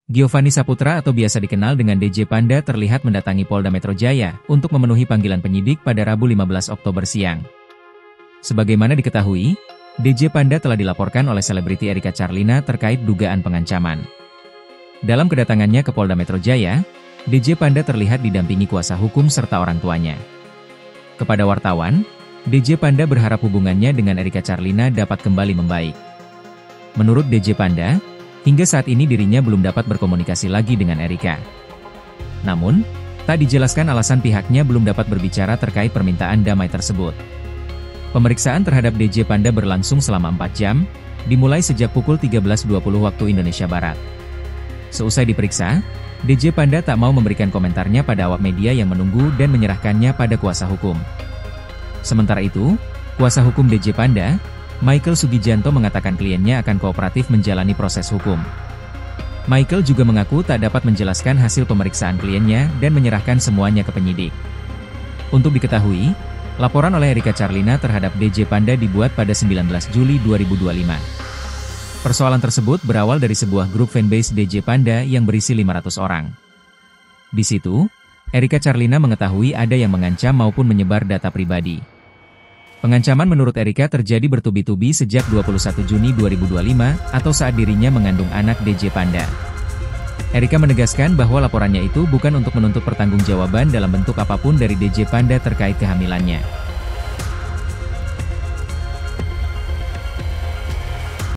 Giovanni Saputra atau biasa dikenal dengan DJ Panda terlihat mendatangi Polda Metro Jaya untuk memenuhi panggilan penyidik pada Rabu 15 Oktober siang. Sebagaimana diketahui, DJ Panda telah dilaporkan oleh selebriti Erika Charlina terkait dugaan pengancaman. Dalam kedatangannya ke Polda Metro Jaya, DJ Panda terlihat didampingi kuasa hukum serta orang tuanya. Kepada wartawan, DJ Panda berharap hubungannya dengan Erika Charlina dapat kembali membaik. Menurut DJ Panda, hingga saat ini dirinya belum dapat berkomunikasi lagi dengan Erika. Namun, tak dijelaskan alasan pihaknya belum dapat berbicara terkait permintaan damai tersebut. Pemeriksaan terhadap DJ Panda berlangsung selama 4 jam, dimulai sejak pukul 13.20 waktu Indonesia Barat. Seusai diperiksa, DJ Panda tak mau memberikan komentarnya pada awak media yang menunggu dan menyerahkannya pada kuasa hukum. Sementara itu, kuasa hukum DJ Panda, Michael Sugijanto mengatakan kliennya akan kooperatif menjalani proses hukum. Michael juga mengaku tak dapat menjelaskan hasil pemeriksaan kliennya dan menyerahkan semuanya ke penyidik. Untuk diketahui, laporan oleh Erika Charlina terhadap DJ Panda dibuat pada 19 Juli 2025. Persoalan tersebut berawal dari sebuah grup fanbase DJ Panda yang berisi 500 orang. Di situ, Erika Charlina mengetahui ada yang mengancam maupun menyebar data pribadi. Pengancaman menurut Erika terjadi bertubi-tubi sejak 21 Juni 2025 atau saat dirinya mengandung anak DJ Panda. Erika menegaskan bahwa laporannya itu bukan untuk menuntut pertanggungjawaban dalam bentuk apapun dari DJ Panda terkait kehamilannya.